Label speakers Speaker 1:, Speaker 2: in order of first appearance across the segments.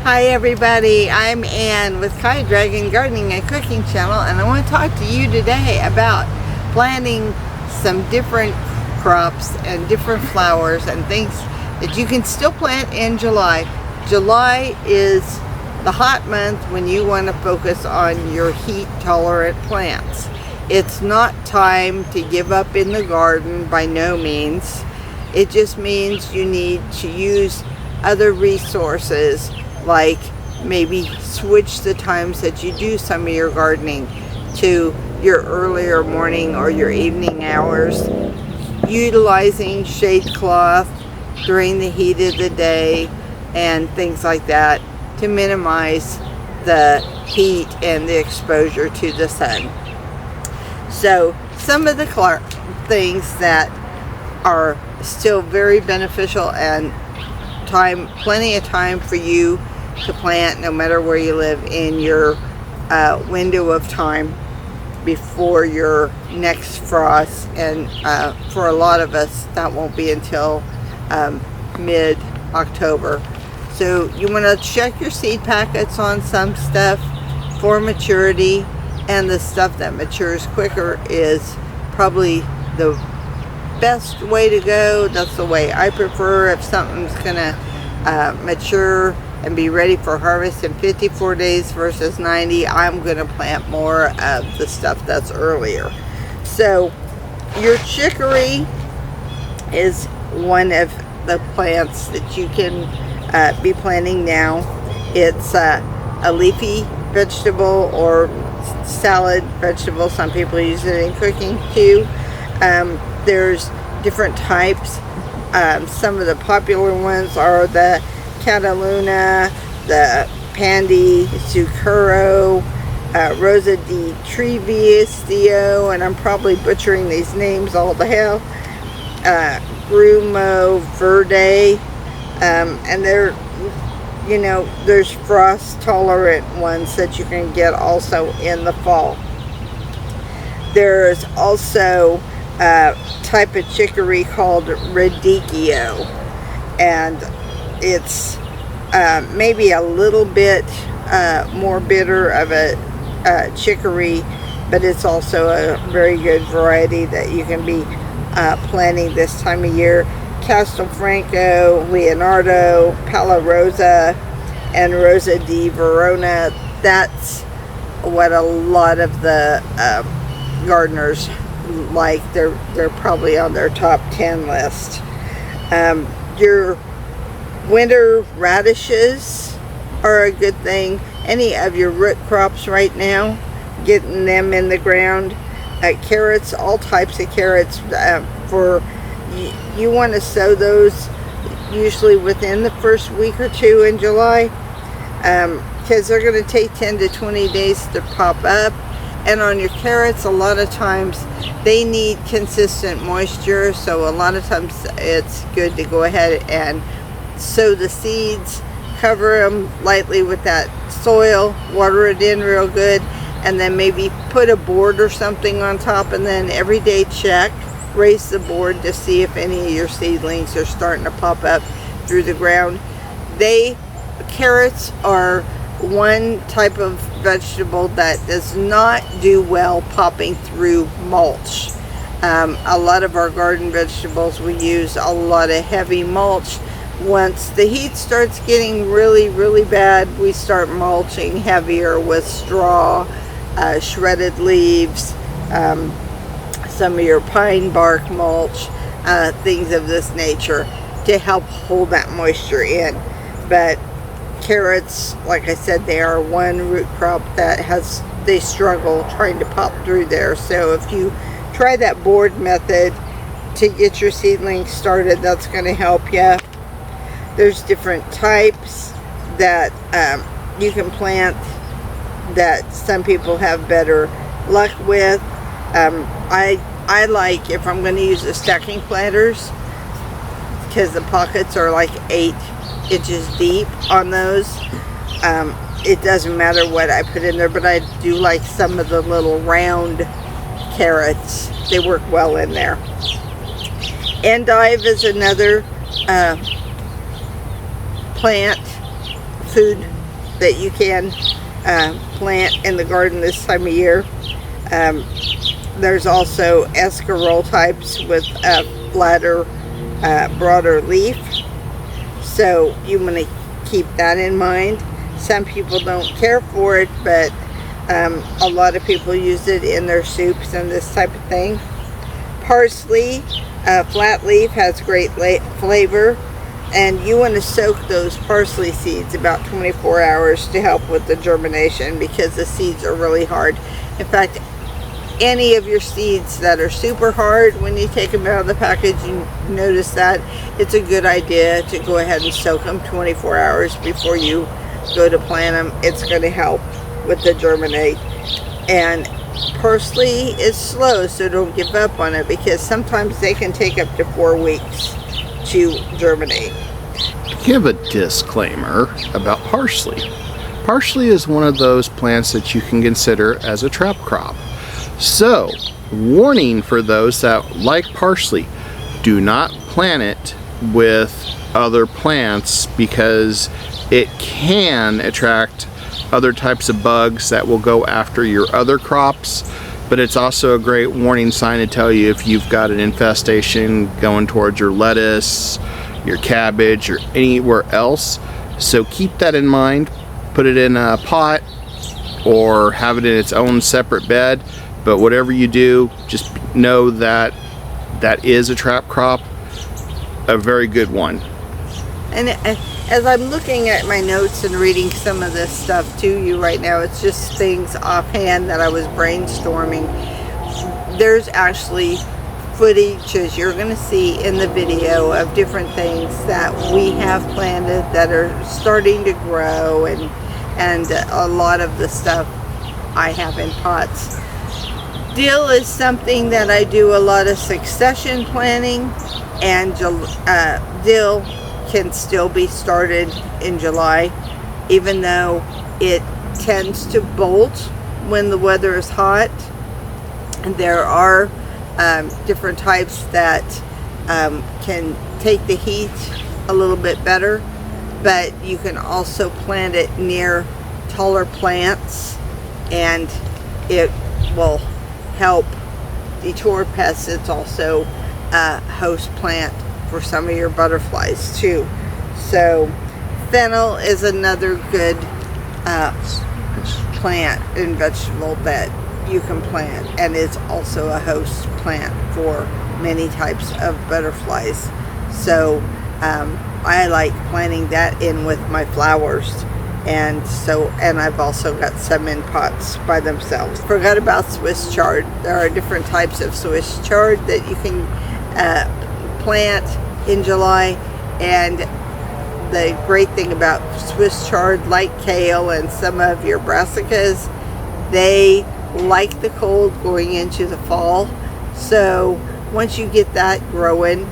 Speaker 1: Hi everybody, I'm Ann with Kai Dragon Gardening and Cooking Channel, and I want to talk to you today about planting some different crops and different flowers and things that you can still plant in July. July is the hot month when you want to focus on your heat tolerant plants. It's not time to give up in the garden, by no means. It just means you need to use other resources, like maybe switch the times that you do some of your gardening to your earlier morning or your evening hours, utilizing shade cloth during the heat of the day and things like that to minimize the heat and the exposure to the sun. So some of the things that are still very beneficial and plenty of time for you to plant, no matter where you live, in your window of time before your next frost. And for a lot of us, that won't be until mid-October. So you want to check your seed packets on some stuff for maturity, and the stuff that matures quicker is probably the best way to go. That's the way I prefer. If something's gonna mature and be ready for harvest in 54 days versus 90, I'm gonna plant more of the stuff that's earlier. So your chicory is one of the plants that you can be planting now. It's a leafy vegetable or salad vegetable. Some people use it in cooking too. There's different types. Some of the popular ones are the Cataluna, the Pandy, Zucchero, Rosa di Treviestio, and I'm probably butchering these names all the hell, Grumo Verde, and there's frost tolerant ones that you can get also in the fall. There's also a type of chicory called radicchio, and it's maybe a little bit more bitter of a chicory, but it's also a very good variety that you can be planting this time of year. Castelfranco, Leonardo, Palo Rosa, and Rosa di Verona. That's what a lot of the gardeners like. They're probably on their top 10 list. Your winter radishes are a good thing. Any of your root crops right now, getting them in the ground. Carrots, all types of carrots. You want to sow those usually within the first week or two in July, because they're going to take 10 to 20 days to pop up. And on your carrots, a lot of times they need consistent moisture, so a lot of times it's good to go ahead and sow the seeds, cover them lightly with that soil, water it in real good, and then maybe put a board or something on top, and then every day check, raise the board to see if any of your seedlings are starting to pop up through the ground. Carrots are one type of vegetable that does not do well popping through mulch. A lot of our garden vegetables, we use a lot of heavy mulch. Once the heat starts getting really, really bad, we start mulching heavier with straw, shredded leaves, some of your pine bark mulch, things of this nature to help hold that moisture in. But carrots, like I said, they are one root crop that they struggle trying to pop through there. So if you try that board method to get your seedlings started, that's going to help you. There's different types that you can plant that some people have better luck with. I like, if I'm going to use the stacking planters, because the pockets are like 8 inches deep on those. It doesn't matter what I put in there, but I do like some of the little round carrots. They work well in there. Endive is another plant food that you can plant in the garden this time of year. There's also escarole types with a flatter, broader leaf. So you want to keep that in mind. Some people don't care for it, but a lot of people use it in their soups and this type of thing. Parsley, flat leaf, has great flavor, and you want to soak those parsley seeds about 24 hours to help with the germination, because the seeds are really hard. In fact, any of your seeds that are super hard, when you take them out of the package, you notice that it's a good idea to go ahead and soak them 24 hours before you go to plant them. It's going to help with the germinate. And parsley is slow, so don't give up on it, because sometimes they can take up to 4 weeks to germinate.
Speaker 2: Give a disclaimer about parsley. Parsley is one of those plants that you can consider as a trap crop. So, warning for those that like parsley, do not plant it with other plants, because it can attract other types of bugs that will go after your other crops. But it's also a great warning sign to tell you if you've got an infestation going towards your lettuce, your cabbage, or anywhere else. So keep that in mind. Put it in a pot or have it in its own separate bed. But whatever you do, just know that that is a trap crop, a very good one.
Speaker 1: And as I'm looking at my notes and reading some of this stuff to you right now, it's just things offhand that I was brainstorming. There's actually footage, as you're going to see in the video, of different things that we have planted that are starting to grow, and a lot of the stuff I have in pots. Dill is something that I do a lot of succession planting, and dill can still be started in July, even though it tends to bolt when the weather is hot. And there are different types that can take the heat a little bit better, but you can also plant it near taller plants, and it will help deter pests. It's also a host plant for some of your butterflies too. So fennel is another good plant and vegetable that you can plant, and it's also a host plant for many types of butterflies. So I like planting that in with my flowers. And I've also got some in pots by themselves. Forgot about Swiss chard. There are different types of Swiss chard that you can plant in July. And the great thing about Swiss chard, like kale and some of your brassicas, they like the cold going into the fall. So once you get that growing,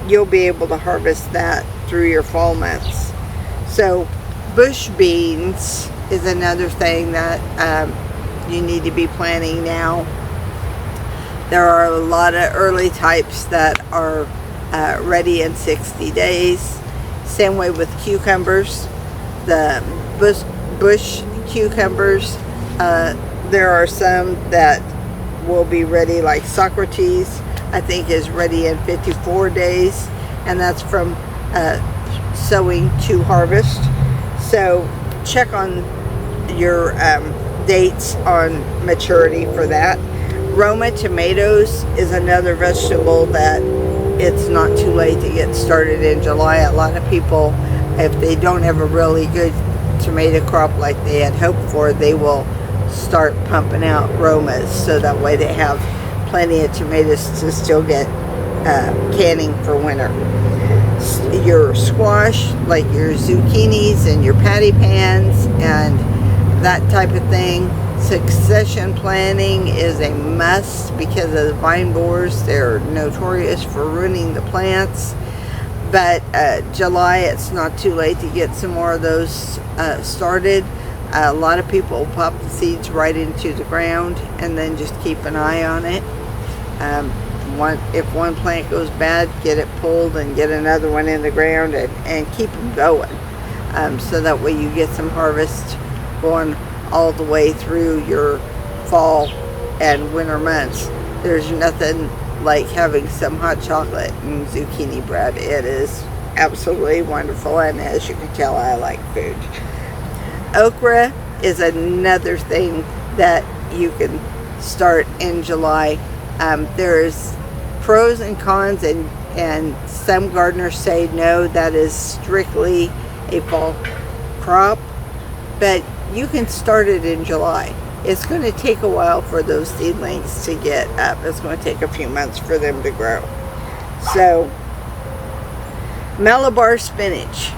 Speaker 1: you'll be able to harvest that through your fall months. So bush beans is another thing that you need to be planting now. There are a lot of early types that are ready in 60 days. Same way with cucumbers. The bush cucumbers, there are some that will be ready, like Socrates, I think is ready in 54 days, and that's from sowing to harvest. So check on your dates on maturity for that. Roma tomatoes is another vegetable that it's not too late to get started in July. A lot of people, if they don't have a really good tomato crop like they had hoped for, they will start pumping out Romas, so that way they have plenty of tomatoes to still get canning for winter. Your squash, like your zucchinis and your patty pans and that type of thing, succession planting is a must, because of the vine borers. They're notorious for ruining the plants. But July, it's not too late to get some more of those started. A lot of people pop the seeds right into the ground and then just keep an eye on it. If one plant goes bad, get it pulled and get another one in the ground, and keep them going. so that way you get some harvest going all the way through your fall and winter months. There's nothing like having some hot chocolate and zucchini bread. It is absolutely wonderful, and as you can tell, I like food. Okra is another thing that you can start in July. There's pros and cons, and some gardeners say no, that is strictly a fall crop, but you can start it in July. It's going to take a while for those seedlings to get up. It's going to take a few months for them to grow. So Malabar spinach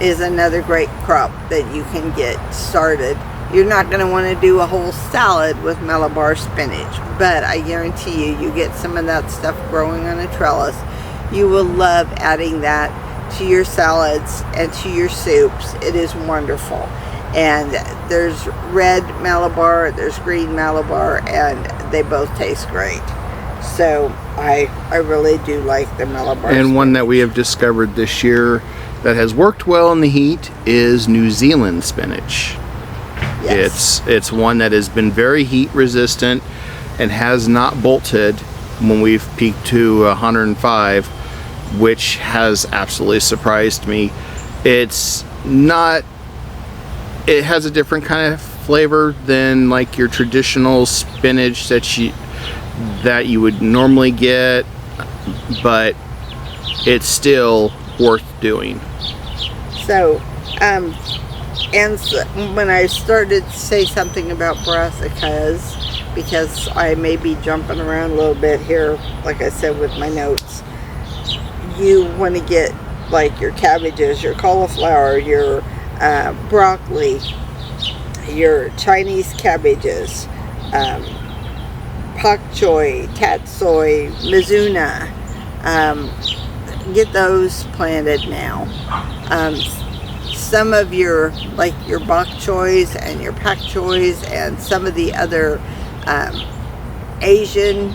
Speaker 1: is another great crop that you can get started. You're not going to want to do a whole salad with Malabar spinach, but I guarantee you get some of that stuff growing on a trellis. You will love adding that to your salads and to your soups. It is wonderful. And there's red Malabar, there's green Malabar, and they both taste great. So I really do like the Malabar.
Speaker 2: And
Speaker 1: spinach.
Speaker 2: one that we have discovered this year that has worked well in the heat is New Zealand spinach.
Speaker 1: Yes.
Speaker 2: It's one that has been very heat resistant and has not bolted when we've peaked to 105, which has absolutely surprised me. It has a different kind of flavor than like your traditional spinach that you would normally get, but it's still worth doing.
Speaker 1: So, when I started to say something about brassicas, because I may be jumping around a little bit here, like I said with my notes, you want to get like your cabbages, your cauliflower, your broccoli, your Chinese cabbages, pak choi, tatsoi, mizuna. Get those planted now. Some of your bok choys and your pak choys and some of the other Asian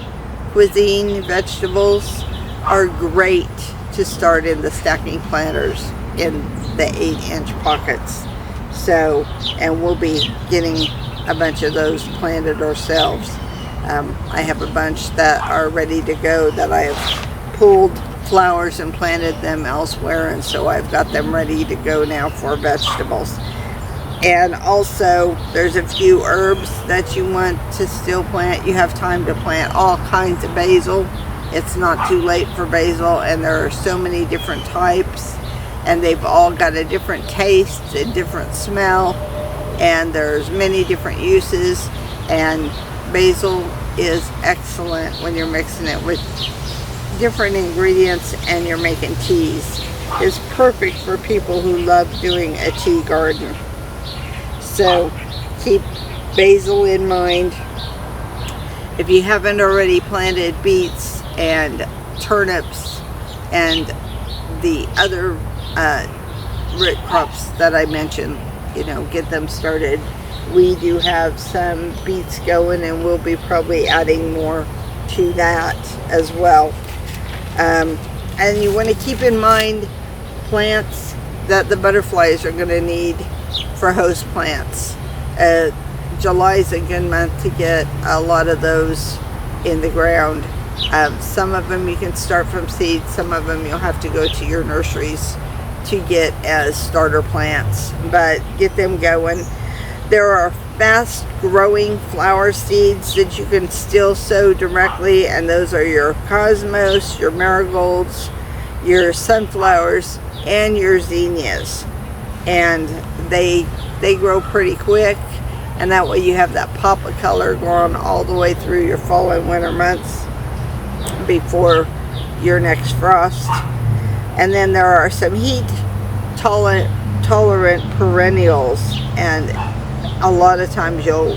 Speaker 1: cuisine vegetables are great to start in the stacking planters in the 8-inch pockets. So, and we'll be getting a bunch of those planted ourselves. I have a bunch that are ready to go that I have pulled flowers and planted them elsewhere, and so I've got them ready to go now for vegetables. And also there's a few herbs that you want to still plant. You have time to plant all kinds of basil. It's not too late for basil, and there are so many different types, and they've all got a different taste, a different smell, and there's many different uses. And basil is excellent when you're mixing it with different ingredients and you're making teas. It's perfect for people who love doing a tea garden. So keep basil in mind. If you haven't already planted beets and turnips and the other root crops that I mentioned, get them started. We do have some beets going, and we'll be probably adding more to that as well. And you want to keep in mind plants that the butterflies are going to need for host plants. July is a good month to get a lot of those in the ground. Some of them you can start from seed, some of them you'll have to go to your nurseries to get as starter plants, but get them going. There are fast growing flower seeds that you can still sow directly, and those are your cosmos, your marigolds, your sunflowers, and your zinnias. And they grow pretty quick, and that way you have that pop of color going all the way through your fall and winter months before your next frost. And then there are some heat tolerant perennials, and a lot of times you'll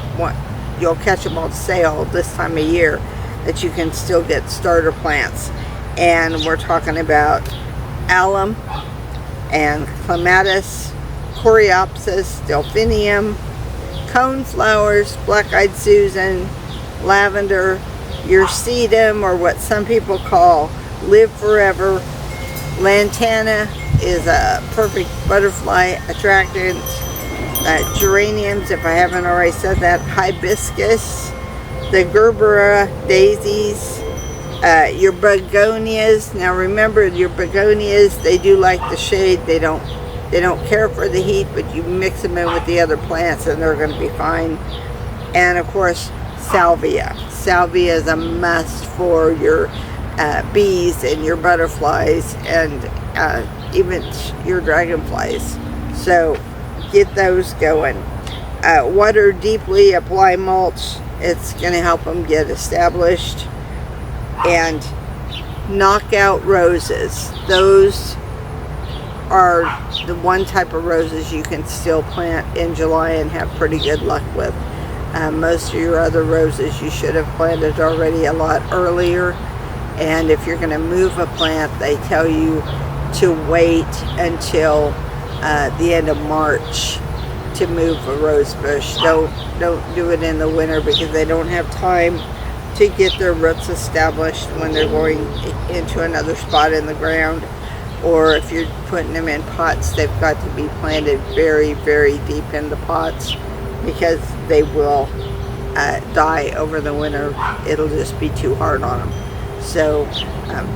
Speaker 1: catch them on sale this time of year that you can still get starter plants. And we're talking about alum and clematis, coreopsis, delphinium, coneflowers, black-eyed Susan, lavender, your sedum, or what some people call live forever, lantana, is a perfect butterfly attractant. Geraniums, if I haven't already said that, hibiscus, the gerbera daisies, your begonias. Now remember, your begonias, they do like the shade. They don't care for the heat, but you mix them in with the other plants and they're going to be fine. And of course, salvia. Salvia is a must for your bees and your butterflies and even your dragonflies. So get those going. Water deeply, apply mulch. It's going to help them get established. And knockout roses. Those are the one type of roses you can still plant in July and have pretty good luck with. Most of your other roses you should have planted already a lot earlier. And if you're going to move a plant, they tell you to wait until the end of March to move a rose bush. Don't do it in the winter because they don't have time to get their roots established when they're going into another spot in the ground. Or if you're putting them in pots, they've got to be planted very, very deep in the pots because they will die over the winter. It'll just be too hard on them. So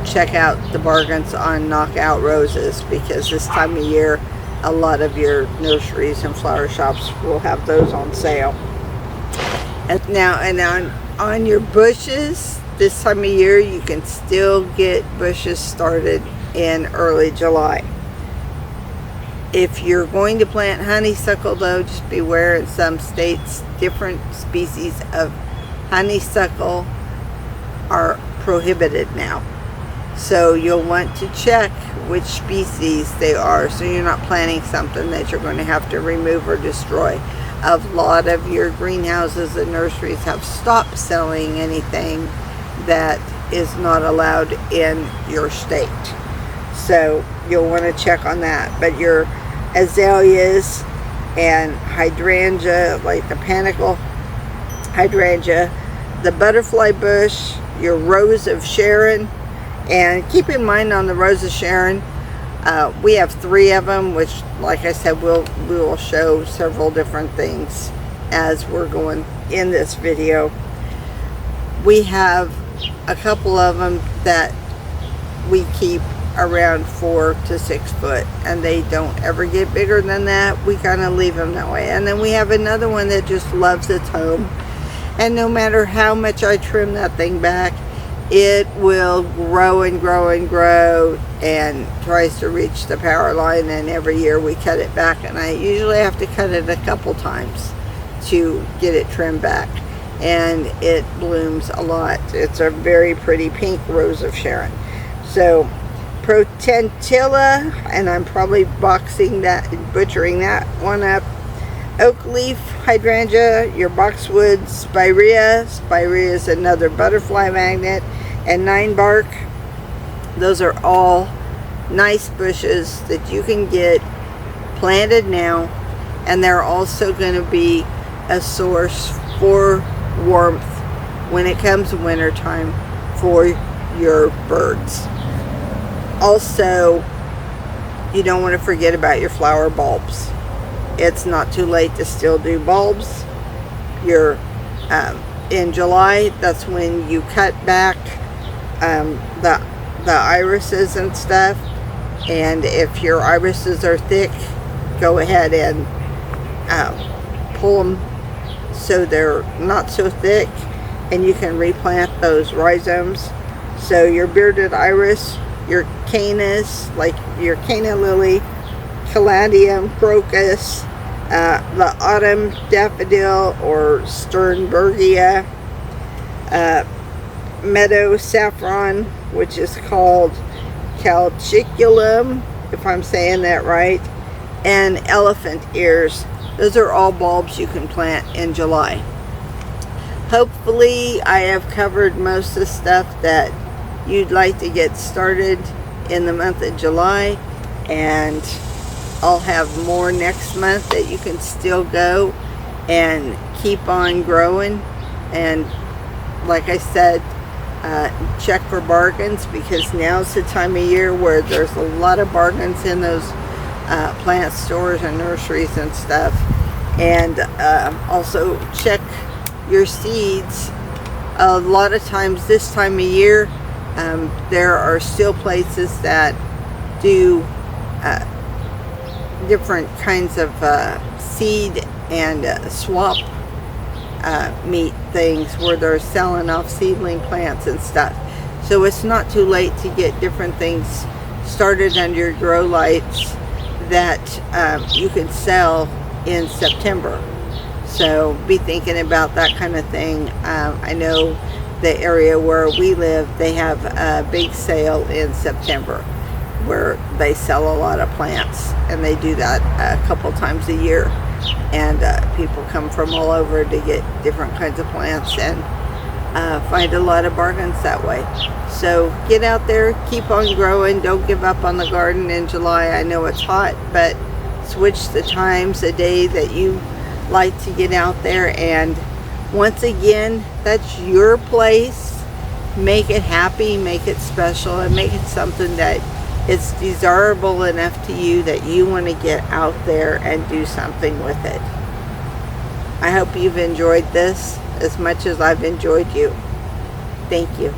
Speaker 1: check out the bargains on knockout roses, because this time of year a lot of your nurseries and flower shops will have those on sale. And on your bushes, this time of year you can still get bushes started in early July. If you're going to plant honeysuckle though, just beware, in some states different species of honeysuckle are prohibited now. So you'll want to check which species they are, so you're not planting something that you're going to have to remove or destroy. A lot of your greenhouses and nurseries have stopped selling anything that is not allowed in your state. So you'll want to check on that. But your azaleas and hydrangea, like the panicle hydrangea, the butterfly bush, your rose of Sharon. And keep in mind on the Rose of Sharon, we have 3 of them, which, like I said, we will show several different things as we're going in this video. We have a couple of them that we keep around 4 to 6 foot, and they don't ever get bigger than that. We kind of leave them that way. And then we have another one that just loves its home, and no matter how much I trim that thing back, it will grow and grow and grow and tries to reach the power line, and every year we cut it back, and I usually have to cut it a couple times to get it trimmed back, and it blooms a lot. It's a very pretty pink Rose of Sharon. So Protentilla, and I'm probably butchering that one up. Oak leaf hydrangea, your boxwood spirea. Spirea is another butterfly magnet. And 9-bark. Those are all nice bushes that you can get planted now, and they're also going to be a source for warmth when it comes winter time for your birds. Also, you don't want to forget about your flower bulbs. It's not too late to still do bulbs. In July, that's when you cut back the irises and stuff, and if your irises are thick, go ahead and pull them so they're not so thick, and you can replant those rhizomes. So your bearded iris, your cannas, like your canna lily, caladium, crocus, the autumn daffodil or sternbergia, meadow saffron, which is called calciculum, if I'm saying that right, and elephant ears. Those are all bulbs you can plant in July. Hopefully I have covered most of the stuff that you'd like to get started in the month of July, and I'll have more next month that you can still go and keep on growing. And like I said, check for bargains, because now's the time of year where there's a lot of bargains in those plant stores and nurseries and stuff. And also check your seeds. A lot of times this time of year, there are still places that do different kinds of seed and swap meet things where they're selling off seedling plants and stuff. So it's not too late to get different things started under your grow lights that you can sell in September. So be thinking about that kind of thing. I know the area where we live, they have a big sale in September where they sell a lot of plants, and they do that a couple times a year. And people come from all over to get different kinds of plants and find a lot of bargains that way. So get out there, keep on growing, don't give up on the garden in July. I know it's hot, but switch the times a day that you like to get out there. And once again, that's your place. Make it happy, make it special, and make it something that it's desirable enough to you that you want to get out there and do something with it. I hope you've enjoyed this as much as I've enjoyed you. Thank you.